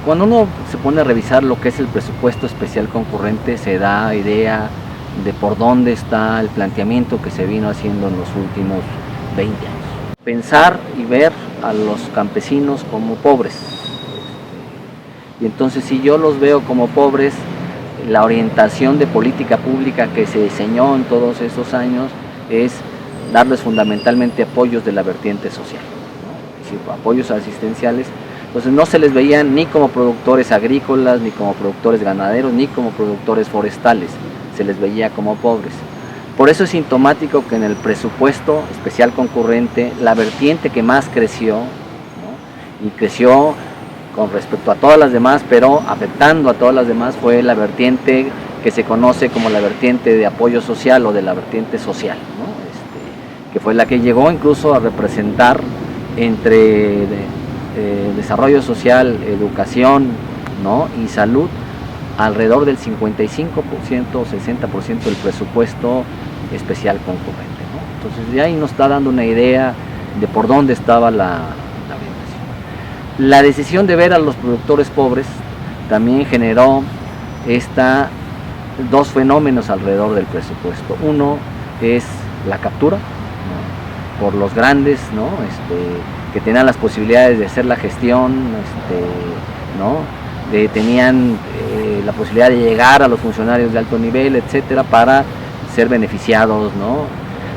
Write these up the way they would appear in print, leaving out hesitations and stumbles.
Cuando uno se pone a revisar lo que es el presupuesto especial concurrente, se da idea de por dónde está el planteamiento que se vino haciendo en los últimos 20 años. Pensar y ver a los campesinos como pobres. Y entonces, si yo los veo como pobres, la orientación de política pública que se diseñó en todos esos años es darles fundamentalmente apoyos de la vertiente social, ¿no? Es decir, apoyos asistenciales. Entonces no se les veían ni como productores agrícolas, ni como productores ganaderos, ni como productores forestales, se les veía como pobres. Por eso es sintomático que en el presupuesto especial concurrente, la vertiente que más creció, ¿no? Y creció con respecto a todas las demás, pero afectando a todas las demás, fue la vertiente que se conoce como la vertiente de apoyo social o de la vertiente social, ¿no? Que fue la que llegó incluso a representar entre desarrollo social, educación, ¿no? Y salud alrededor del 55% o 60% del presupuesto especial concurrente, ¿no? Entonces de ahí nos está dando una idea de por dónde estaba la orientación. La decisión de ver a los productores pobres también generó dos fenómenos alrededor del presupuesto. Uno es la captura, ¿no? Por los grandes, ¿no? Que tenían las posibilidades de hacer la gestión, ¿no? Tenían la posibilidad de llegar a los funcionarios de alto nivel, etcétera, para ser beneficiados, ¿no?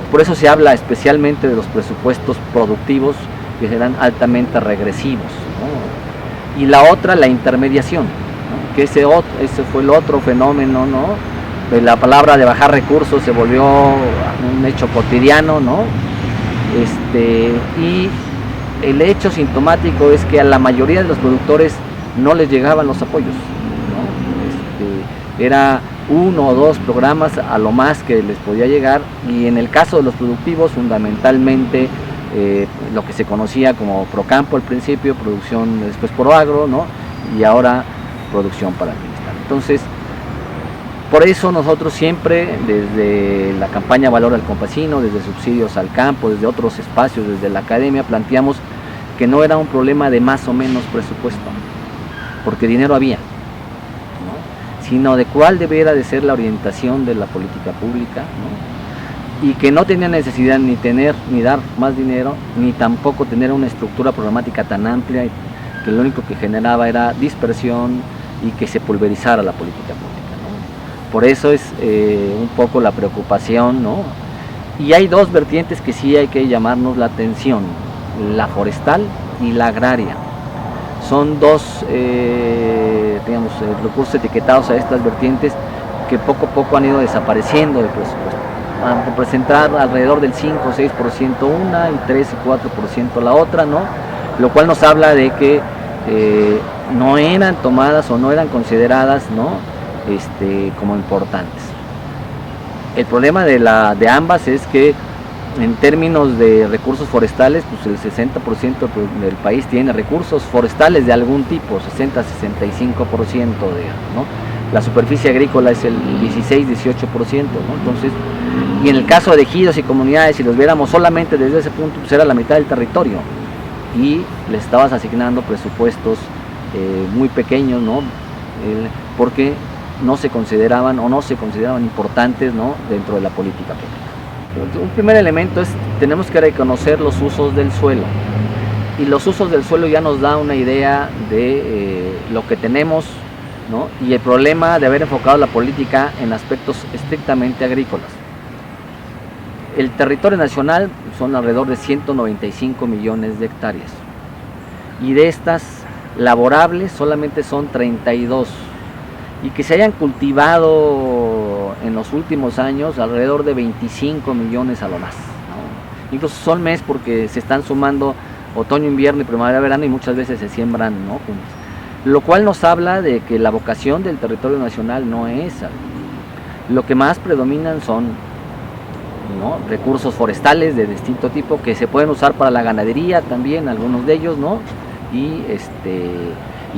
Por eso se habla especialmente de los presupuestos productivos, que serán altamente regresivos, ¿no? Y la otra, la intermediación, ¿no? Que ese fue el otro fenómeno, ¿no? La palabra de bajar recursos se volvió un hecho cotidiano, ¿no? Y el hecho sintomático es que a la mayoría de los productores no les llegaban los apoyos, ¿no? Era 1 o 2 programas a lo más que les podía llegar, y en el caso de los productivos fundamentalmente lo que se conocía como Procampo al principio, producción después Proagro, ¿no? Y ahora producción para el bienestar. Entonces, por eso nosotros siempre, desde la campaña Valor al Campesino, desde subsidios al campo, desde otros espacios, desde la academia, planteamos que no era un problema de más o menos presupuesto, porque dinero había, ¿no? Sino de cuál debiera de ser la orientación de la política pública, ¿no? Y que no tenía necesidad ni dar más dinero, ni tampoco tener una estructura programática tan amplia, que lo único que generaba era dispersión y que se pulverizara la política pública. Por eso es un poco la preocupación, ¿no? Y hay dos vertientes que sí hay que llamarnos la atención, la forestal y la agraria. Son dos, recursos etiquetados a estas vertientes que poco a poco han ido desapareciendo del presupuesto. Van a representar alrededor del 5 o 6% una y 3 y 4% la otra, ¿no? Lo cual nos habla de que no eran tomadas o no eran consideradas, ¿no? Como importantes. El problema de ambas es que en términos de recursos forestales, pues el 60% del país tiene recursos forestales de algún tipo, 60-65%, ¿no? La superficie agrícola es el 16-18%, ¿no? Entonces, y en el caso de ejidos y comunidades, si los viéramos solamente desde ese punto, pues era la mitad del territorio, y le estabas asignando presupuestos muy pequeños, ¿no? Porque no se consideraban importantes, ¿no? Dentro de la política pública. Un primer elemento es, tenemos que reconocer los usos del suelo, y los usos del suelo ya nos da una idea de lo que tenemos, ¿no? Y el problema de haber enfocado la política en aspectos estrictamente agrícolas. El territorio nacional son alrededor de 195 millones de hectáreas, y de estas laborables solamente son 32, y que se hayan cultivado en los últimos años alrededor de 25 millones a lo más, ¿no? Incluso son mes porque se están sumando otoño, invierno y primavera, verano, y muchas veces se siembran, ¿no? juntos. Lo cual nos habla de que la vocación del territorio nacional no es esa. Lo que más predominan son, ¿no? recursos forestales de distinto tipo que se pueden usar para la ganadería también, algunos de ellos, ¿no? Y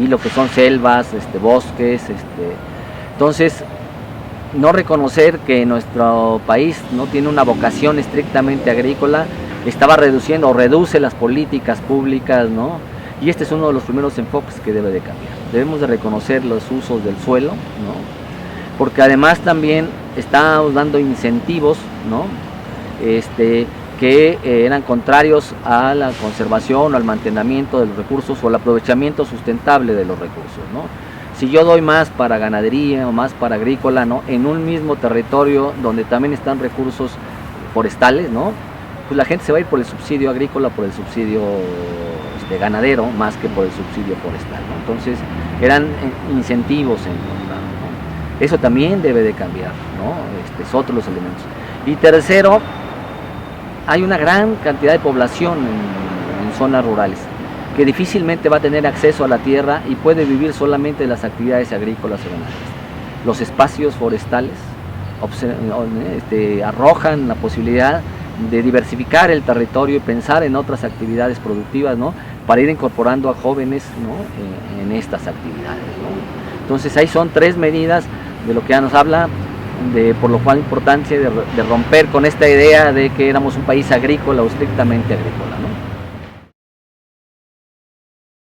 lo que son selvas, bosques, entonces no reconocer que nuestro país no tiene una vocación estrictamente agrícola estaba reduciendo o reduce las políticas públicas, ¿no? Y este es uno de los primeros enfoques que debe de cambiar. Debemos de reconocer los usos del suelo, ¿no? Porque además también estamos dando incentivos, ¿no? Que eran contrarios a la conservación o al mantenimiento de los recursos o al aprovechamiento sustentable de los recursos, ¿no? Si yo doy más para ganadería o más para agrícola, ¿no? En un mismo territorio donde también están recursos forestales, ¿no? Pues la gente se va a ir por el subsidio agrícola, por el subsidio ganadero, más que por el subsidio forestal, ¿no? Entonces eran incentivos en encontrar, ¿no? Eso también debe de cambiar, ¿no? Es otro de los elementos. Y tercero, hay una gran cantidad de población en zonas rurales que difícilmente va a tener acceso a la tierra y puede vivir solamente de las actividades agrícolas o ganaderas. Los espacios forestales arrojan la posibilidad de diversificar el territorio y pensar en otras actividades productivas, ¿no? Para ir incorporando a jóvenes, ¿no? En estas actividades, ¿no? Entonces ahí son 3 medidas de lo que ya nos habla, por lo cual la importancia de romper con esta idea de que éramos un país agrícola o estrictamente agrícola, ¿no?